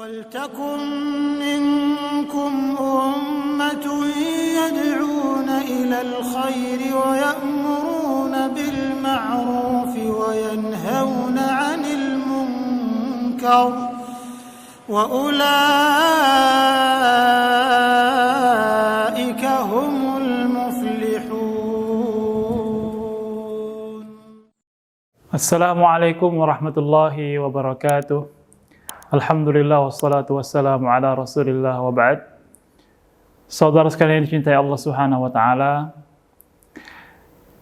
وَلْتَكُنْ مِنْكُمْ أُمَّةٌ يَدْعُونَ إِلَى الْخَيْرِ وَيَأْمُرُونَ بِالْمَعْرُوفِ وَيَنْهَوْنَ عَنِ الْمُنْكَرِ وَأُولَئِكَ هُمُ الْمُفْلِحُونَ. Assalamualaikum warahmatullahi wabarakatuh. Alhamdulillah wassalatu wassalamu ala rasulillah wa ba'd. Saudara sekalian dicintai Allah subhanahu wa ta'ala,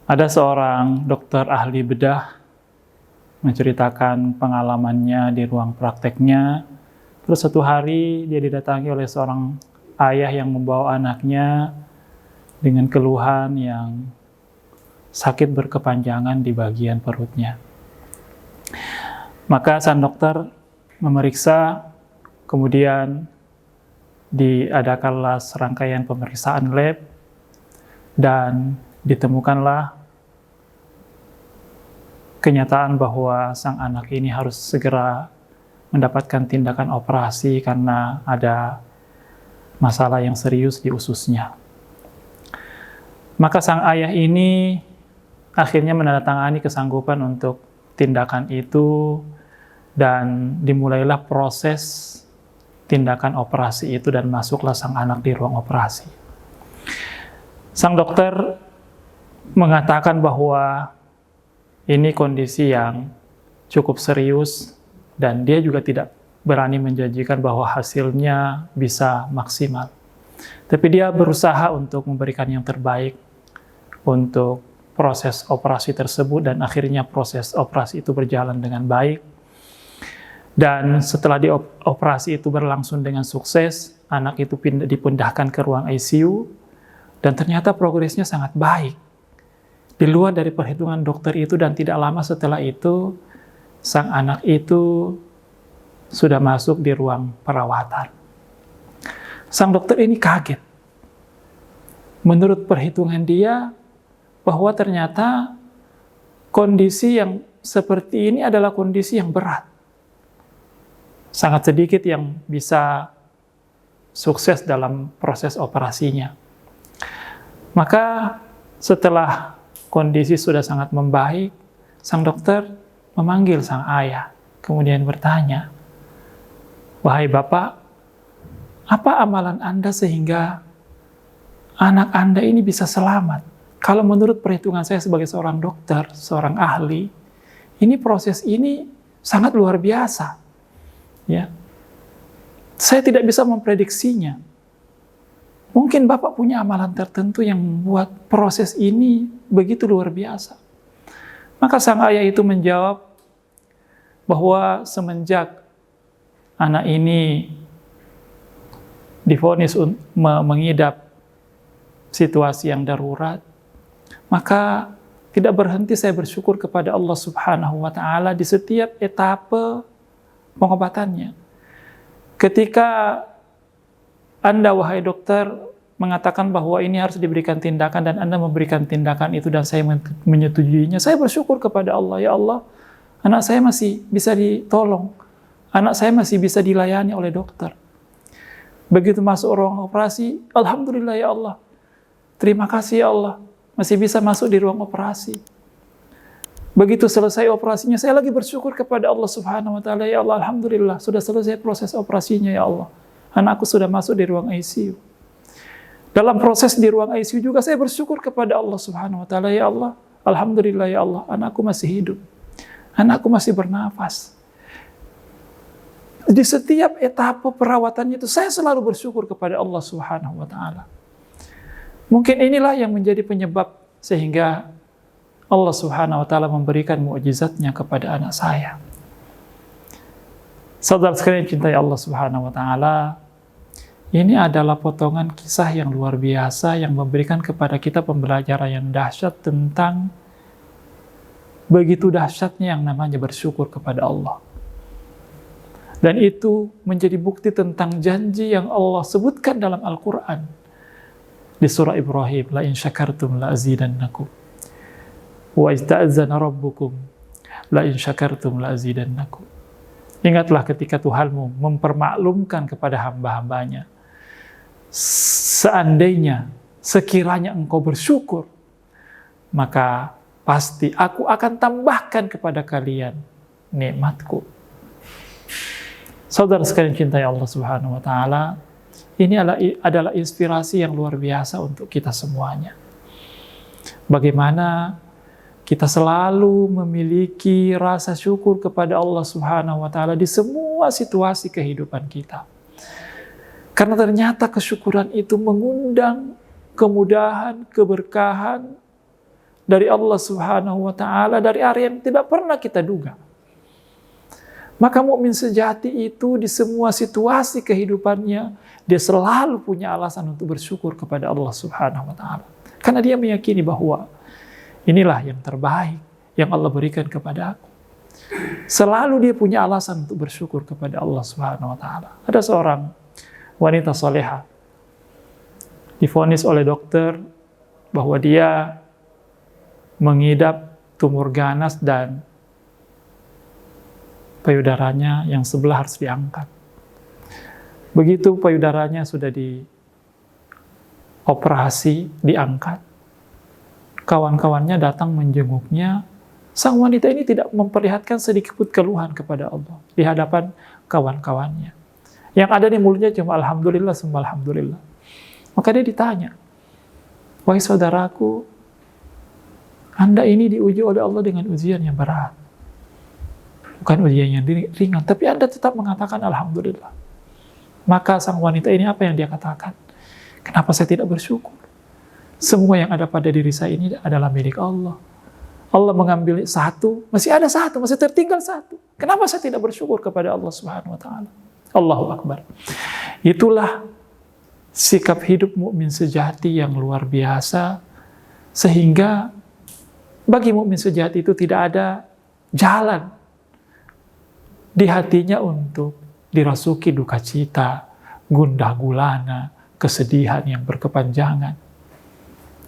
ada seorang dokter ahli bedah menceritakan pengalamannya di ruang prakteknya. Terus suatu hari dia didatangi oleh seorang ayah yang membawa anaknya dengan keluhan yang sakit berkepanjangan di bagian perutnya. Maka sang dokter memeriksa, kemudian diadakanlah serangkaian pemeriksaan lab dan ditemukanlah kenyataan bahwa sang anak ini harus segera mendapatkan tindakan operasi karena ada masalah yang serius di ususnya. Maka sang ayah ini akhirnya menandatangani kesanggupan untuk tindakan itu dan dimulailah proses tindakan operasi itu dan masuklah sang anak di ruang operasi. Sang dokter mengatakan bahwa ini kondisi yang cukup serius dan dia juga tidak berani menjanjikan bahwa hasilnya bisa maksimal. Tapi dia berusaha untuk memberikan yang terbaik untuk proses operasi tersebut dan akhirnya proses operasi itu berjalan dengan baik. Dan setelah operasi itu berlangsung dengan sukses, anak itu dipindahkan ke ruang ICU dan ternyata progresnya sangat baik. Di luar dari perhitungan dokter itu dan tidak lama setelah itu, sang anak itu sudah masuk di ruang perawatan. Sang dokter ini kaget. Menurut perhitungan dia, bahwa ternyata kondisi yang seperti ini adalah kondisi yang berat. Sangat sedikit yang bisa sukses dalam proses operasinya. Maka setelah kondisi sudah sangat membaik, sang dokter memanggil sang ayah, kemudian bertanya, "Wahai Bapak, apa amalan Anda sehingga anak Anda ini bisa selamat? Kalau menurut perhitungan saya sebagai seorang dokter, seorang ahli, ini proses ini sangat luar biasa. Ya, saya tidak bisa memprediksinya. Mungkin Bapak punya amalan tertentu yang membuat proses ini begitu luar biasa." Maka sang ayah itu menjawab bahwa semenjak anak ini divonis mengidap situasi yang darurat, maka tidak berhenti saya bersyukur kepada Allah Subhanahu wa ta'ala di setiap etape pengobatannya. Ketika Anda, wahai dokter, mengatakan bahwa ini harus diberikan tindakan dan Anda memberikan tindakan itu dan saya menyetujuinya, saya bersyukur kepada Allah, ya Allah, anak saya masih bisa ditolong, anak saya masih bisa dilayani oleh dokter. Begitu masuk ruang operasi, alhamdulillah ya Allah, terima kasih ya Allah, masih bisa masuk di ruang operasi. Begitu selesai operasinya, saya lagi bersyukur kepada Allah Subhanahu wa ta'ala, ya Allah, alhamdulillah, sudah selesai proses operasinya ya Allah. Anakku sudah masuk di ruang ICU. Dalam proses di ruang ICU juga saya bersyukur kepada Allah Subhanahu wa ta'ala, ya Allah, alhamdulillah ya Allah, anakku masih hidup. Anakku masih bernafas. Di setiap etapa perawatannya itu saya selalu bersyukur kepada Allah Subhanahu wa ta'ala. Mungkin inilah yang menjadi penyebab sehingga Allah Subhanahu wa ta'ala memberikan mukjizatnya kepada anak saya. Saudara sekalian cintai Allah Subhanahu wa ta'ala, ini adalah potongan kisah yang luar biasa yang memberikan kepada kita pembelajaran yang dahsyat tentang begitu dahsyatnya yang namanya bersyukur kepada Allah. Dan itu menjadi bukti tentang janji yang Allah sebutkan dalam Al-Quran. Di surah Ibrahim, la in syakartum la azidannakum. Wa ista'adzana rabbukum la in syakartum la azidannakum. Ingatlah ketika Tuhanmu mempermaklumkan kepada hamba-hambanya, seandainya, sekiranya engkau bersyukur, maka pasti aku akan tambahkan kepada kalian nikmatku. Saudara sekalian cintai Allah Subhanahu wa Ta'ala, ini adalah inspirasi yang luar biasa untuk kita semuanya. Bagaimana kita selalu memiliki rasa syukur kepada Allah Subhanahu wa Ta'ala di semua situasi kehidupan kita. Karena ternyata kesyukuran itu mengundang kemudahan, keberkahan dari Allah Subhanahu wa Ta'ala dari area yang tidak pernah kita duga. Maka mukmin sejati itu di semua situasi kehidupannya, dia selalu punya alasan untuk bersyukur kepada Allah Subhanahu wa Ta'ala. Karena dia meyakini bahwa inilah yang terbaik yang Allah berikan kepada aku. Selalu dia punya alasan untuk bersyukur kepada Allah Subhanahu wa Ta'ala. Ada seorang wanita soleha divonis oleh dokter bahwa dia mengidap tumor ganas dan payudaranya yang sebelah harus diangkat. Begitu payudaranya sudah dioperasi, diangkat, kawan-kawannya datang menjenguknya. Sang wanita ini tidak memperlihatkan sedikit pun keluhan kepada Allah di hadapan kawan-kawannya. Yang ada di mulutnya cuma alhamdulillah, semua alhamdulillah. Maka dia ditanya, wahai saudaraku, Anda ini diuji oleh Allah dengan ujian yang berat. Bukan ujian yang ringan, tapi Anda tetap mengatakan alhamdulillah. Maka sang wanita ini apa yang dia katakan? Kenapa saya tidak bersyukur? Semua yang ada pada diri saya ini adalah milik Allah. Allah mengambil satu, masih ada satu, masih tertinggal satu. Kenapa saya tidak bersyukur kepada Allah Subhanahu wa Ta'ala? Allahu Akbar. Itulah sikap hidup mukmin sejati yang luar biasa, sehingga bagi mukmin sejati itu tidak ada jalan di hatinya untuk dirasuki duka cita, gundah gulana, kesedihan yang berkepanjangan.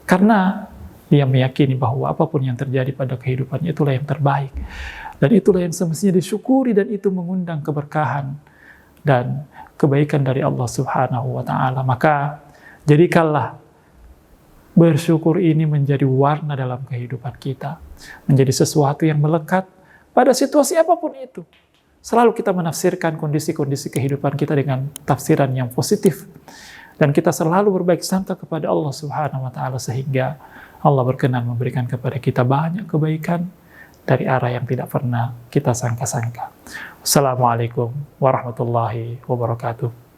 Karena dia meyakini bahwa apapun yang terjadi pada kehidupannya itulah yang terbaik. Dan itulah yang semestinya disyukuri, dan itu mengundang keberkahan dan kebaikan dari Allah Subhanahu wa Ta'ala. Maka jadikanlah bersyukur ini menjadi warna dalam kehidupan kita, menjadi sesuatu yang melekat pada situasi apapun itu. Selalu kita menafsirkan kondisi-kondisi kehidupan kita dengan tafsiran yang positif, dan kita selalu berbaik sangka kepada Allah Subhanahu wa Ta'ala, sehingga Allah berkenan memberikan kepada kita banyak kebaikan dari arah yang tidak pernah kita sangka-sangka. Assalamualaikum warahmatullahi wabarakatuh.